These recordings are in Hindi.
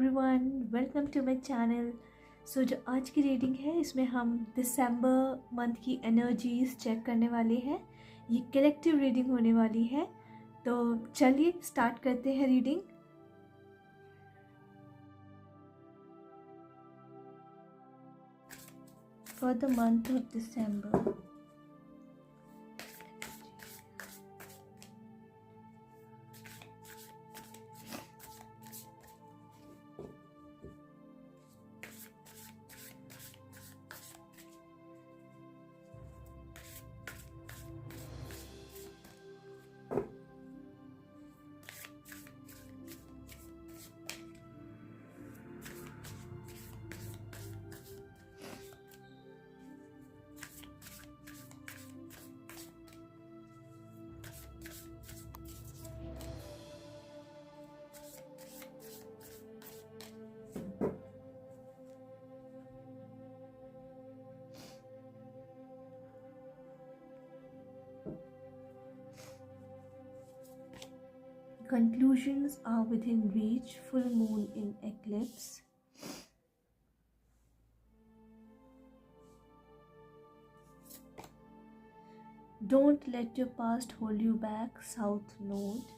Everyone, welcome to my channel. So जो आज की रीडिंग है इसमें हम दिसंबर मंथ की एनर्जीज चेक करने वाले हैं। ये कलेक्टिव रीडिंग होने वाली है, तो चलिए स्टार्ट करते हैं reading. For the month of December, conclusions are within reach, full moon in eclipse. Don't let your past hold you back, South Node.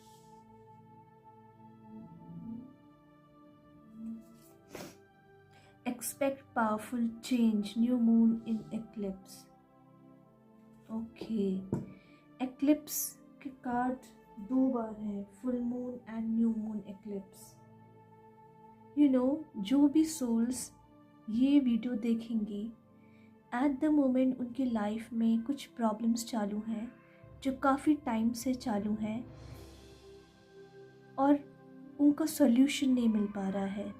Expect powerful change, new moon in eclipse. Okay, eclipse के कार्ड दो बार है, full moon and new moon eclipse. जो भी सोल्स ये वीडियो देखेंगी, एट द मोमेंट उनकी लाइफ में कुछ प्रॉब्लम्स चालू हैं जो काफ़ी टाइम से चालू हैं और उनका सॉल्यूशन नहीं मिल पा रहा है।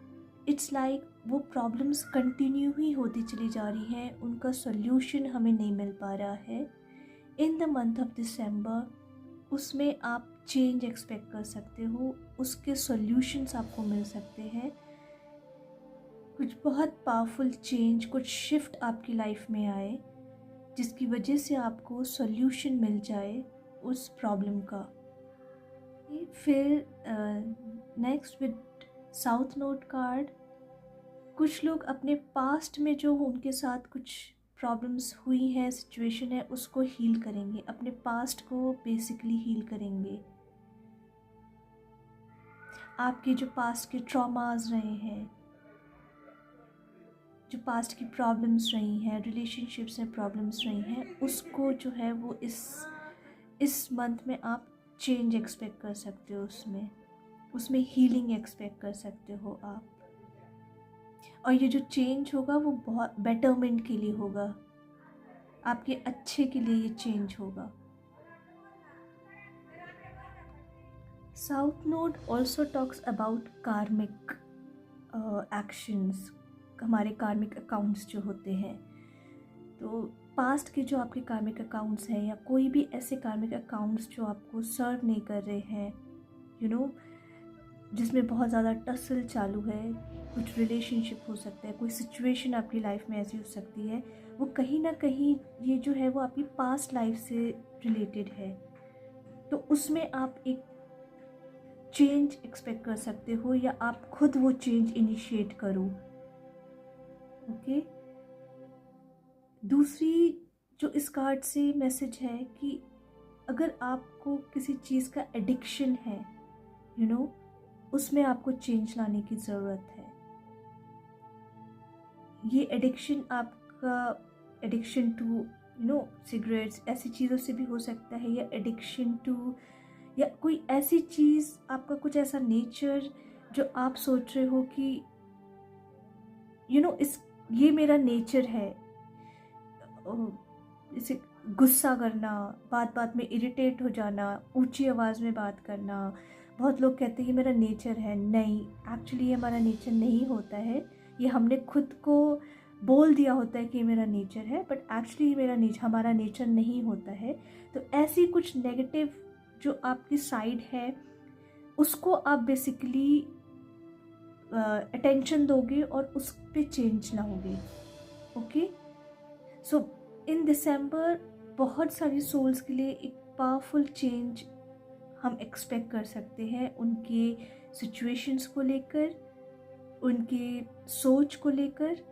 इट्स लाइक वो प्रॉब्लम्स कंटिन्यू ही होती चली जा रही हैं, उनका सॉल्यूशन हमें नहीं मिल पा रहा है। इन द मंथ ऑफ दिसंबर उसमें आप चेंज एक्सपेक्ट कर सकते हो, उसके सॉल्यूशंस आपको मिल सकते हैं। कुछ बहुत पावरफुल चेंज, कुछ शिफ्ट आपकी लाइफ में आए जिसकी वजह से आपको सॉल्यूशन मिल जाए उस प्रॉब्लम का। फिर next with south node card, कुछ लोग अपने पास्ट में जो उनके साथ कुछ प्रॉब्लम्स हुई है, सिचुएशन है, उसको हील करेंगे, अपने पास्ट को बेसिकली हील करेंगे। आपके जो पास्ट के ट्रॉमास रहे हैं, जो पास्ट की प्रॉब्लम्स रही हैं, रिलेशनशिप्स में प्रॉब्लम्स रही हैं, उसको जो है वो इस मंथ में आप चेंज एक्सपेक्ट कर सकते हो, उसमें हीलिंग एक्सपेक्ट कर सकते हो आप। और ये जो चेंज होगा वो बहुत बेटरमेंट के लिए होगा, आपके अच्छे के लिए ये चेंज होगा। South node also talks about कार्मिक एक्शंस, हमारे कार्मिक अकाउंट्स जो होते हैं। तो पास्ट के जो आपके कार्मिक अकाउंट्स हैं या कोई भी ऐसे कार्मिक अकाउंट्स जो आपको सर्व नहीं कर रहे हैं, जिसमें बहुत ज़्यादा टसल चालू है, कुछ रिलेशनशिप हो सकता है, कोई सिचुएशन आपकी लाइफ में ऐसी हो सकती है, वो कहीं ना कहीं ये जो है वो आपकी पास्ट लाइफ से रिलेटेड है। तो उसमें आप एक चेंज एक्सपेक्ट कर सकते हो या आप खुद वो चेंज इनिशिएट करो। ओके, दूसरी जो इस कार्ड से मैसेज है कि अगर आपको किसी चीज़ का एडिक्शन है, उसमें आपको चेंज लाने की ज़रूरत है। ये एडिक्शन आपका एडिक्शन टू सिगरेट्स, ऐसी चीज़ों से भी हो सकता है, या एडिक्शन टू या कोई ऐसी चीज़, आपका कुछ ऐसा नेचर जो आप सोच रहे हो कि ये मेरा नेचर है। जैसे गुस्सा करना, बात बात में इरिटेट हो जाना, ऊंची आवाज़ में बात करना। बहुत लोग कहते हैं ये मेरा नेचर है। नहीं, एक्चुअली ये हमारा नेचर नहीं होता है, ये हमने खुद को बोल दिया होता है कि ये मेरा नेचर है, बट एक्चुअली ये हमारा नेचर नहीं होता है। तो ऐसी कुछ नेगेटिव जो आपकी साइड है, उसको आप बेसिकली अटेंशन दोगे और उस पर चेंज लाओगे। ओके, सो इन दिसंबर बहुत सारी सोल्स के लिए एक पावरफुल चेंज हम एक्सपेक्ट कर सकते हैं, उनके सिचुएशंस को लेकर, उनके सोच को लेकर।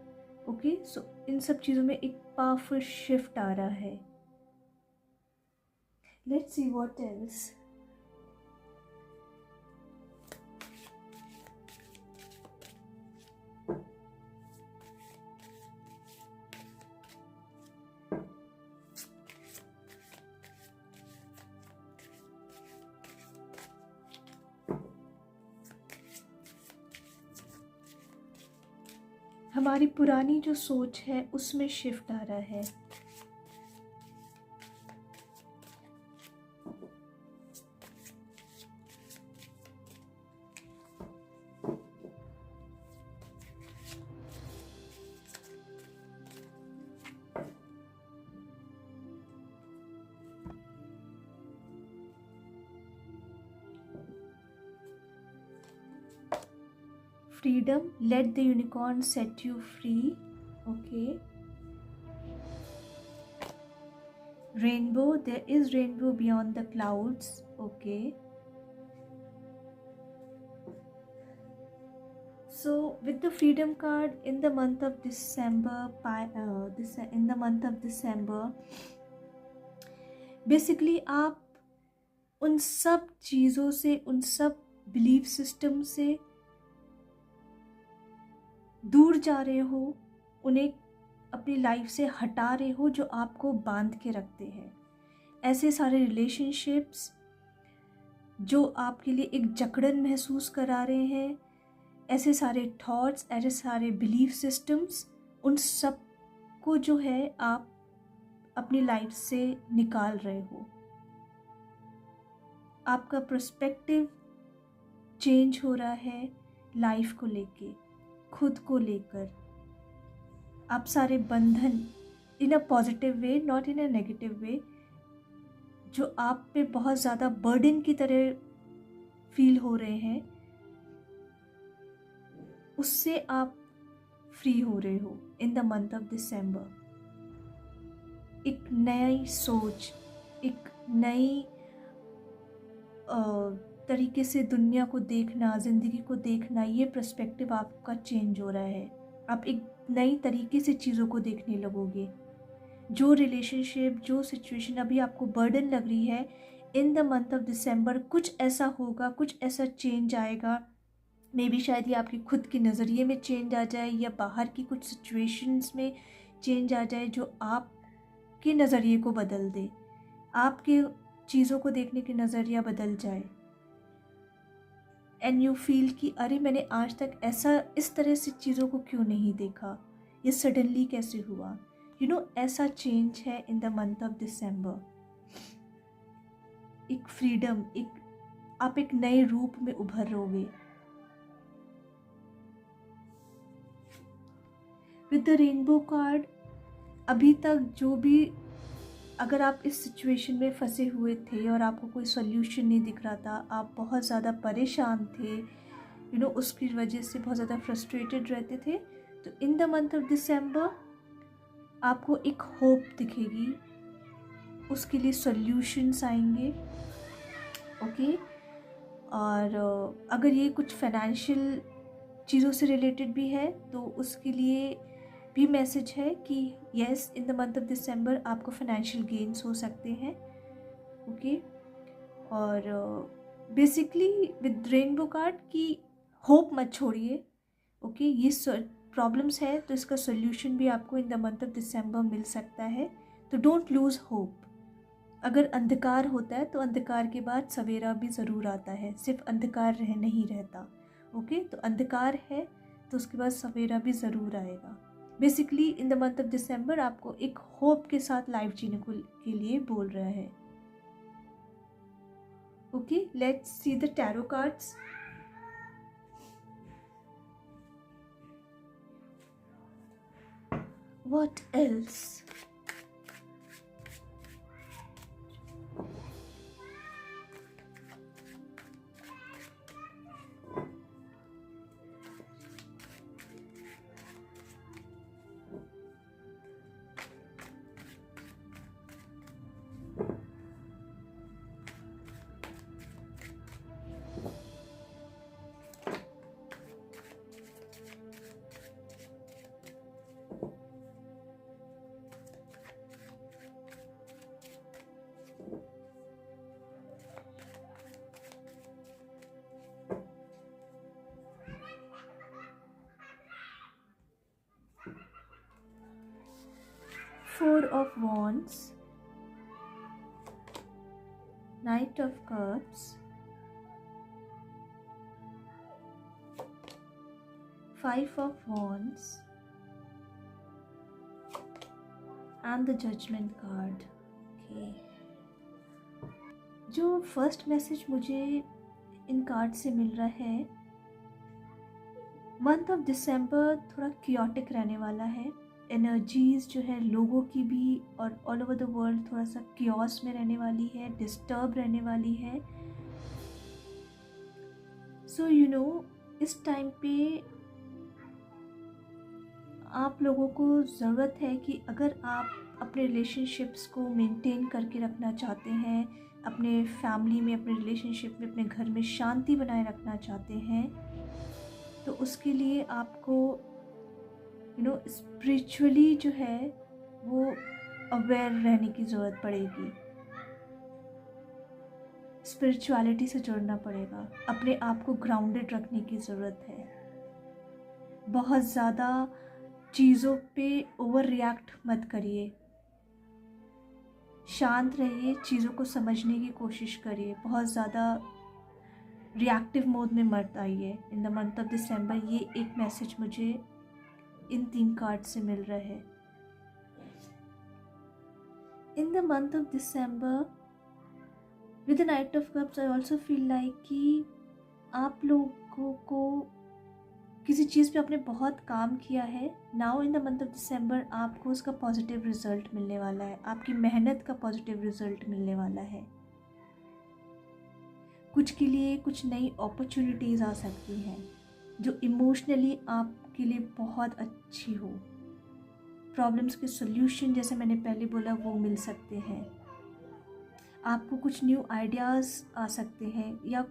ओके, सो इन सब चीज़ों में एक पावरफुल शिफ्ट आ रहा है। Let's see what else. हमारी पुरानी जो सोच है उसमें शिफ्ट आ रहा है। Freedom, let the unicorn set you free. Okay. Rainbow, there is rainbow beyond the clouds. Okay. So with the freedom card in the month of December, basically आप उन सब चीज़ों से, उन सब बिलीफ सिस्टम से दूर जा रहे हो, उन्हें अपनी लाइफ से हटा रहे हो जो आपको बांध के रखते हैं। ऐसे सारे रिलेशनशिप्स जो आपके लिए एक जकड़न महसूस करा रहे हैं, ऐसे सारे थॉट्स, ऐसे सारे बिलीफ सिस्टम्स, उन सब को जो है आप अपनी लाइफ से निकाल रहे हो। आपका पर्सपेक्टिव चेंज हो रहा है लाइफ को लेके, खुद को लेकर। आप सारे बंधन in a positive way, not in a negative way, जो आप पे बहुत ज़्यादा बर्डन की तरह फील हो रहे हैं, उससे आप फ्री हो रहे हो इन द मंथ ऑफ दिसंबर। एक नई सोच, एक नई तरीके से दुनिया को देखना, ज़िंदगी को देखना, ये पर्सपेक्टिव आपका चेंज हो रहा है। आप एक नई तरीके से चीज़ों को देखने लगोगे। जो रिलेशनशिप, जो सिचुएशन अभी आपको बर्डन लग रही है, इन द मंथ ऑफ दिसंबर कुछ ऐसा होगा, कुछ ऐसा चेंज आएगा। मे बी शायद ये आपके खुद के नज़रिए में चेंज आ जाए, या बाहर की कुछ सिचुएशंस में चेंज आ जाए जो आपके नज़रिए को बदल दे, आपके चीज़ों को देखने के नज़रिया बदल जाए। एंड यू फील कि अरे मैंने आज तक ऐसा इस तरह से चीज़ों को क्यों नहीं देखा, ये सडनली कैसे हुआ। ऐसा चेंज है इन द मंथ ऑफ दिसंबर। एक फ्रीडम, आप एक नए रूप में उभर रहोगे। विद द रेनबो कार्ड, अभी तक जो भी, अगर आप इस सिचुएशन में फंसे हुए थे और आपको कोई सॉल्यूशन नहीं दिख रहा था, आप बहुत ज़्यादा परेशान थे, उसकी वजह से बहुत ज़्यादा फ्रस्ट्रेटेड रहते थे, तो इन द मंथ ऑफ दिसंबर आपको एक होप दिखेगी, उसके लिए सॉल्यूशंस आएंगे। ओके। और अगर ये कुछ फाइनेंशियल चीज़ों से रिलेटेड भी है तो उसके लिए भी मैसेज है कि yes, in the month of दिसंबर आपको फाइनेंशियल गेन्स हो सकते हैं। ओके। और बेसिकली विद रेनबो कार्ड की होप मत छोड़िए। ओके, ये प्रॉब्लम्स है तो इसका सोल्यूशन भी आपको in the month of December मिल सकता है, तो डोंट लूज़ होप। अगर अंधकार होता है तो अंधकार के बाद सवेरा भी ज़रूर आता है, सिर्फ अंधकार नहीं रहता। ओके, तो अंधकार है तो उसके बाद सवेरा भी ज़रूर आएगा। Basically in the month of दिसंबर आपको एक होप के साथ लाइफ जीने के लिए बोल रहा है। Okay, let's see the tarot cards. What else? 4 of Wands, Knight of Cups, 5 of Wands and the Judgment card. Okay. जो फर्स्ट मैसेज मुझे इन कार्ड से मिल रहा है, मंथ ऑफ दिसंबर थोड़ा क्योटिक रहने वाला है। एनर्जीज जो है लोगों की भी और ऑल ओवर द वर्ल्ड थोड़ा सा क्योस में रहने वाली है, डिस्टर्ब रहने वाली है। सो इस टाइम पे आप लोगों को ज़रूरत है कि अगर आप अपने रिलेशनशिप्स को मेंटेन करके रखना चाहते हैं, अपने फैमिली में, अपने रिलेशनशिप में, अपने घर में शांति बनाए रखना चाहते हैं, तो उसके लिए आपको स्पिरिचुअली जो है वो अवेयर रहने की ज़रूरत पड़ेगी। स्पिरिचुअलिटी से जुड़ना पड़ेगा, अपने आप को ग्राउंडेड रखने की ज़रूरत है। बहुत ज़्यादा चीज़ों पे ओवर रिएक्ट मत करिए, शांत रहिए, चीज़ों को समझने की कोशिश करिए, बहुत ज़्यादा रिएक्टिव मोड में मत आइए इन द मंथ ऑफ दिसंबर। ये एक मैसेज मुझे इन 3 कार्ड से मिल रहा है। In the month of December with the night of cups I also feel like कि आप लोगों को किसी चीज़ पे आपने बहुत काम किया है, now in the month of दिसंबर आपको उसका पॉजिटिव रिजल्ट मिलने वाला है, आपकी मेहनत का पॉजिटिव रिजल्ट मिलने वाला है। कुछ के लिए कुछ नई अपॉर्चुनिटीज़ आ सकती हैं जो इमोशनली आपके लिए बहुत अच्छी हो। प्रॉब्लम्स के सॉल्यूशन जैसे मैंने पहले बोला वो मिल सकते हैं। आपको कुछ न्यू आइडियाज़ आ सकते हैं, या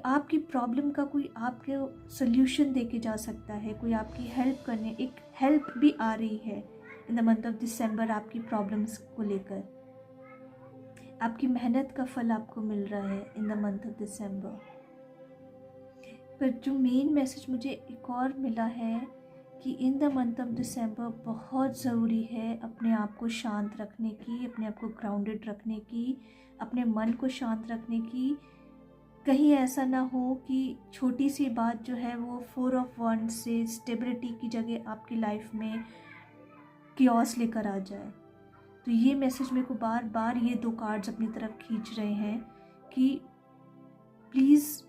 आपकी प्रॉब्लम का कोई आपके सॉल्यूशन दे के जा सकता है, कोई आपकी हेल्प करने, एक हेल्प भी आ रही है इन द मंथ ऑफ दिसंबर आपकी प्रॉब्लम्स को लेकर। आपकी मेहनत का फल आपको मिल रहा है इन द मंथ ऑफ दिसंबर। पर जो मेन मैसेज मुझे एक और मिला है कि इन द मंथ ऑफ दिसंबर बहुत ज़रूरी है अपने आप को शांत रखने की, अपने आप को ग्राउंडेड रखने की, अपने मन को शांत रखने की। कहीं ऐसा ना हो कि छोटी सी बात जो है वो 4 ऑफ वंड्स से स्टेबिलिटी की जगह आपकी लाइफ में कियोस लेकर आ जाए। तो ये मैसेज मेरे को बार बार ये 2 कार्ड्स अपनी तरफ खींच रहे हैं कि प्लीज़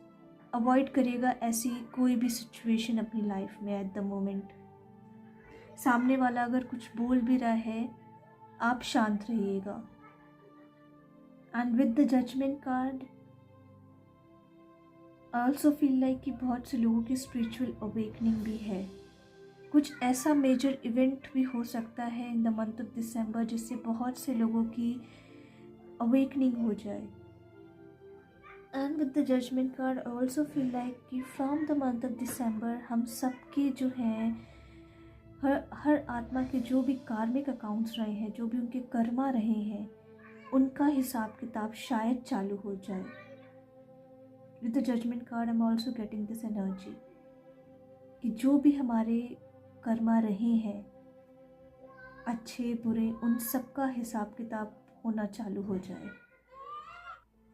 अवॉइड करिएगा ऐसी कोई भी सिचुएशन अपनी लाइफ में एट द मोमेंट। सामने वाला अगर कुछ बोल भी रहा है, आप शांत रहिएगा। And with the judgement card I also feel like कि बहुत से लोगों की स्पिरिचुअल अवेकनिंग भी है। कुछ ऐसा मेजर इवेंट भी हो सकता है in the month of December जिससे बहुत से लोगों की अवेकनिंग हो जाए। And with the judgement card I also feel like कि from the month of December हम सबके जो हैं, हर आत्मा के जो भी कार्मिक अकाउंट्स रहे हैं, जो भी उनके कर्मा रहे हैं, उनका हिसाब किताब शायद चालू हो जाए। With the judgement card I am also getting this energy कि जो भी हमारे कर्मा रहे हैं, अच्छे बुरे, उन सब का हिसाब किताब होना चालू हो जाए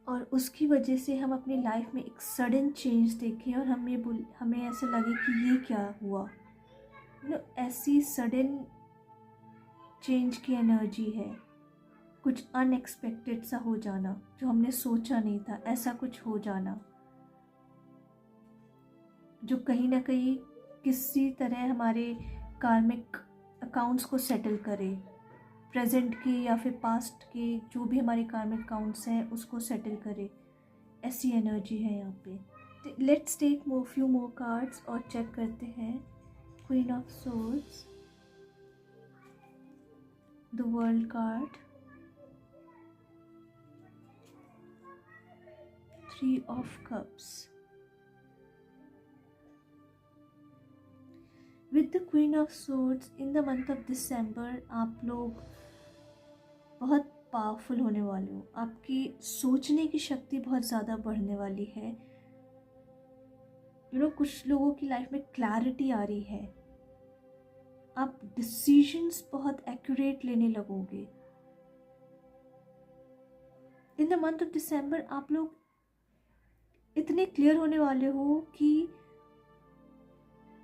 और उसकी वजह से हम अपनी लाइफ में एक सडन चेंज देखें और हमें ऐसे लगे कि ये क्या हुआ। ऐसी सडन चेंज की एनर्जी है, कुछ अनएक्सपेक्टेड सा हो जाना, जो हमने सोचा नहीं था, ऐसा कुछ हो जाना जो कहीं ना कहीं किसी तरह हमारे कार्मिक अकाउंट्स को सेटल करे, प्रेजेंट के या फिर पास्ट के जो भी हमारे कार्मिक अकाउंट्स हैं उसको सेटल करे। ऐसी एनर्जी है यहाँ पे। Let's take few more cards और चेक करते हैं। Queen of swords, the world card, 3 of cups. With the queen of swords in the month of December आप लोग बहुत पावरफुल होने वाले हो। आपकी सोचने की शक्ति बहुत ज़्यादा बढ़ने वाली है। कुछ लोगों की लाइफ में क्लैरिटी आ रही है। आप डिसीजंस बहुत एक्यूरेट लेने लगोगे। इन द मंथ ऑफ दिसंबर आप लोग इतने क्लियर होने वाले हो कि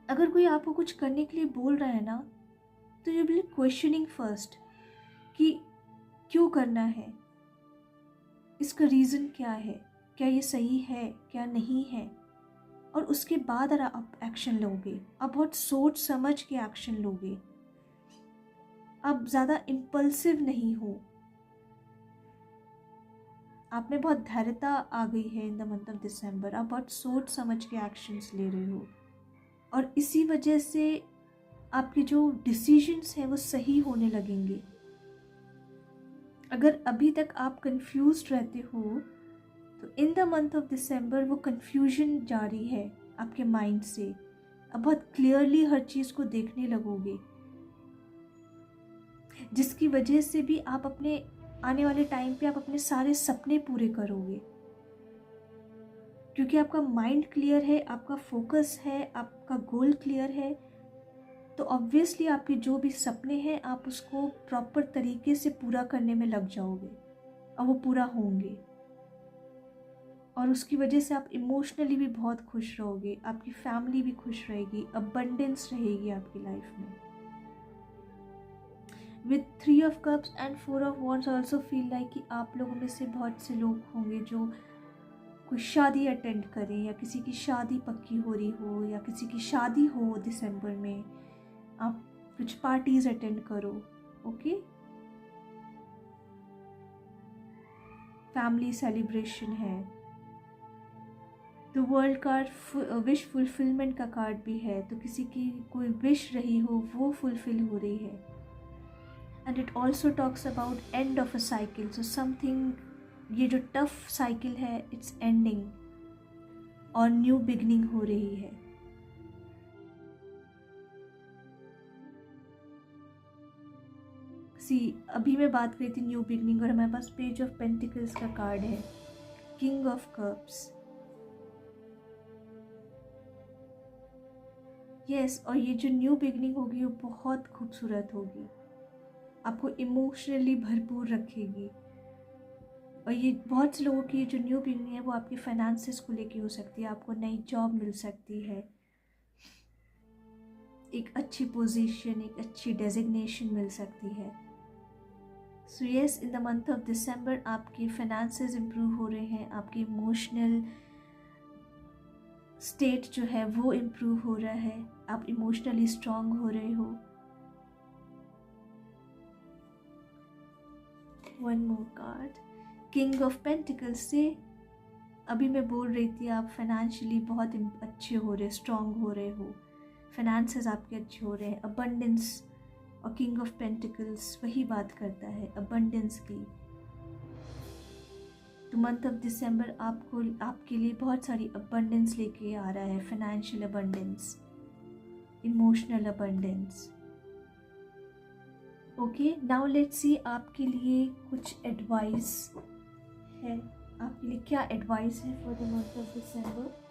अगर कोई आपको कुछ करने के लिए बोल रहा है ना, तो यू विल क्वेश्चनिंग फर्स्ट कि क्यों करना है, इसका रीज़न क्या है, क्या ये सही है क्या नहीं है, और उसके बाद अगर आप एक्शन लोगे, आप बहुत सोच समझ के एक्शन लोगे, आप ज़्यादा इम्पल्सिव नहीं हो, आप में बहुत धैर्यता आ गई है। In the month of December आप बहुत सोच समझ के एक्शंस ले रहे हो, और इसी वजह से आपके जो डिसीजंस हैं वो सही होने लगेंगे। अगर अभी तक आप कंफ्यूज्ड रहते हो तो इन द मंथ ऑफ दिसंबर वो कंफ्यूजन जारी है आपके माइंड से, अब बहुत क्लियरली हर चीज़ को देखने लगोगे, जिसकी वजह से भी आप अपने आने वाले टाइम पे आप अपने सारे सपने पूरे करोगे, क्योंकि आपका माइंड क्लियर है, आपका फोकस है, आपका गोल क्लियर है। तो ऑब्वियसली आपके जो भी सपने हैं आप उसको प्रॉपर तरीके से पूरा करने में लग जाओगे और वो पूरा होंगे, और उसकी वजह से आप इमोशनली भी बहुत खुश रहोगे, आपकी फैमिली भी खुश रहेगी, अबंडेंस रहेगी आपकी लाइफ में। With 3 of cups and 4 of wands also feel like कि आप लोगों में से बहुत से लोग होंगे जो कोई शादी अटेंड करें, या किसी की शादी पक्की हो रही हो, या किसी की शादी हो दिसंबर में, आप कुछ पार्टीज अटेंड करो। ओके, फैमिली सेलिब्रेशन है। तो वर्ल्ड कार्ड विश फुलफिलमेंट का कार्ड भी है, तो किसी की कोई विश रही हो वो फुलफिल हो रही है। And it also talks about end of a cycle, so something, ये जो टफ साइकिल है इट्स एंडिंग और न्यू बिगनिंग हो रही है। अभी मैं बात करी थी न्यू बिगनिंग, और हमारे पास पेज ऑफ पेंटिकल्स का कार्ड है, किंग ऑफ कप्स। यस, और ये जो न्यू बिगनिंग होगी वो बहुत खूबसूरत होगी, आपको इमोशनली भरपूर रखेगी। और ये बहुत से लोगों की ये जो न्यू बिगनिंग है वो आपके फाइनेंसेस को लेके हो सकती है, आपको नई जॉब मिल सकती है, एक अच्छी पोजीशन, एक अच्छी डेजिग्नेशन मिल सकती है। So yes, in the month of दिसंबर आपके फाइनेंसेस इम्प्रूव हो रहे हैं, आपके इमोशनल स्टेट जो है वो इम्प्रूव हो रहा है, आप इमोशनली स्ट्रांग हो रहे हो। One more card, king of pentacles से अभी मैं बोल रही थी आप फाइनेंशियली बहुत अच्छे हो रहे, स्ट्रांग हो रहे हो, फाइनेंसेस आपके अच्छे हो रहे हैं, अबंडेंस, और किंग ऑफ पेंटिकल्स वही बात करता है अबंडेंस की। तो मंथ ऑफ दिसंबर आपको आपके लिए बहुत सारी अबंडेंस लेके आ रहा है, financial abundance, emotional abundance. Okay, now let's see आपके लिए कुछ एडवाइस है, आपके लिए क्या एडवाइस है for the month of December.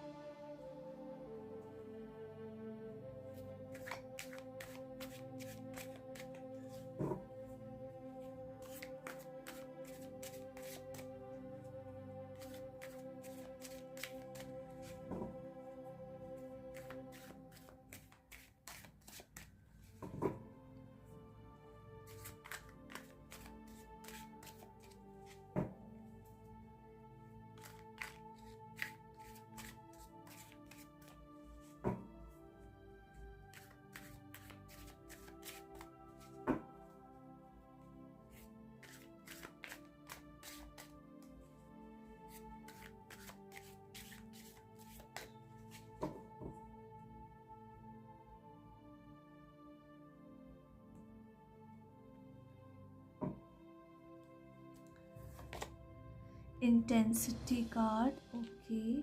Intensity card, okay,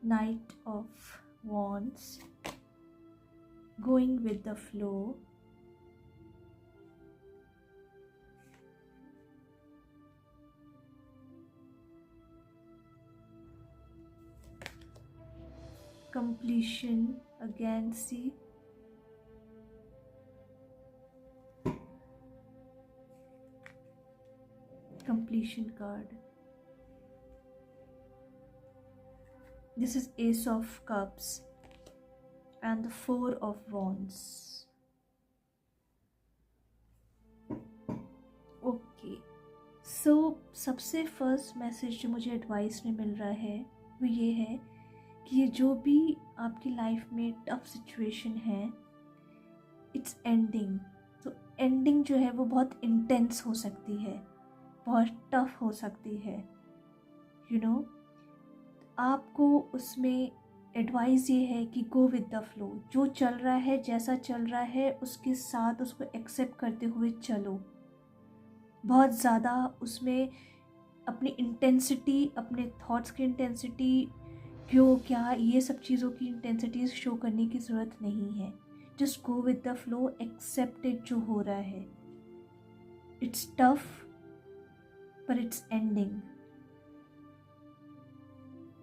Knight of Wands, going with the flow, completion, again see, completion card. This is Ace of Cups and the Four of Wands. Okay, so सबसे फर्स्ट मैसेज जो मुझे एडवाइस में मिल रहा है वो ये है कि ये जो भी आपकी लाइफ में टफ सिचुएशन है, इट्स एंडिंग। तो एंडिंग जो है वो बहुत इंटेंस हो सकती है, बहुत टफ हो सकती है, यू नो। आपको उसमें एडवाइस ये है कि गो विद द फ्लो। जो चल रहा है, जैसा चल रहा है, उसके साथ उसको एक्सेप्ट करते हुए चलो। बहुत ज़्यादा उसमें अपनी इंटेंसिटी, अपने थॉट्स की इंटेंसिटी, क्यों क्या ये सब चीज़ों की इंटेंसिटी शो करने की ज़रूरत नहीं है। Just go with the flow, accepted जो हो रहा है। It's tough but it's ending.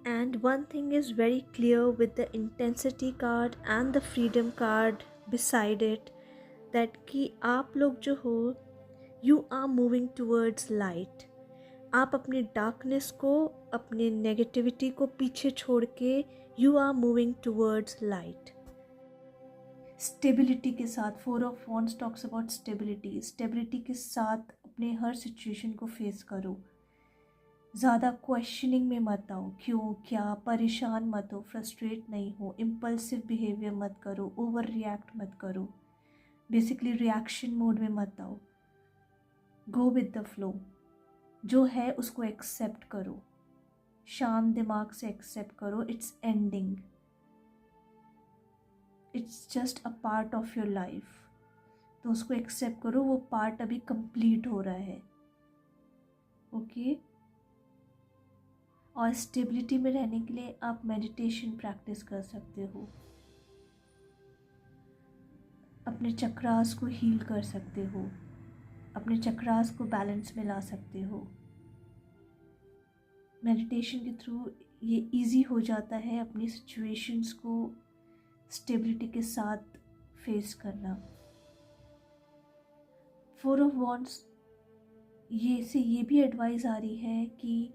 And one thing is very clear with the intensity card and the freedom card beside it, that कि आप लोग जो हो, you are moving towards light. आप अपने डार्कनेस को, अपने नेगेटिविटी को पीछे छोड़ के you are moving towards light. Stability के साथ, four of wands talks about stability. Stability के साथ अपने हर सिचुएशन को फेस करो। ज़्यादा क्वेश्चनिंग में मत आओ, क्यों क्या, परेशान मत हो, फ्रस्ट्रेट नहीं हो, इम्पल्सिव बिहेवियर मत करो, ओवर रिएक्ट मत करो, बेसिकली रिएक्शन मोड में मत आओ। गो विद द फ्लो, जो है उसको एक्सेप्ट करो, शांत दिमाग से एक्सेप्ट करो। It's ending, it's just a part of your life, तो उसको एक्सेप्ट करो। वो पार्ट अभी कंप्लीट हो रहा है, ओके। और स्टेबिलिटी में रहने के लिए आप मेडिटेशन प्रैक्टिस कर सकते हो, अपने चक्रास को हील कर सकते हो, अपने चक्रास को बैलेंस में ला सकते हो। मेडिटेशन के थ्रू ये इजी हो जाता है अपनी सिचुएशंस को स्टेबिलिटी के साथ फेस करना। फोर ऑफ वॉन्ड्स ये भी एडवाइस आ रही है कि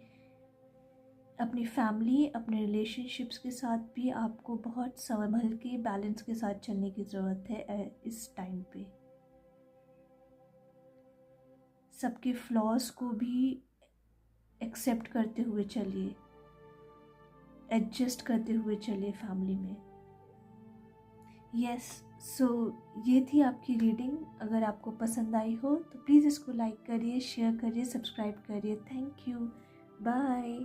अपनी फैमिली, अपने रिलेशनशिप्स के साथ भी आपको बहुत संभल के बैलेंस के साथ चलने की ज़रूरत है इस टाइम पे। सबके फ्लॉज को भी एक्सेप्ट करते हुए चलिए, एडजस्ट करते हुए चलिए फैमिली में। यस, सो ये थी आपकी रीडिंग। अगर आपको पसंद आई हो तो प्लीज़ इसको लाइक करिए, शेयर करिए, सब्सक्राइब करिए। Thank you, bye.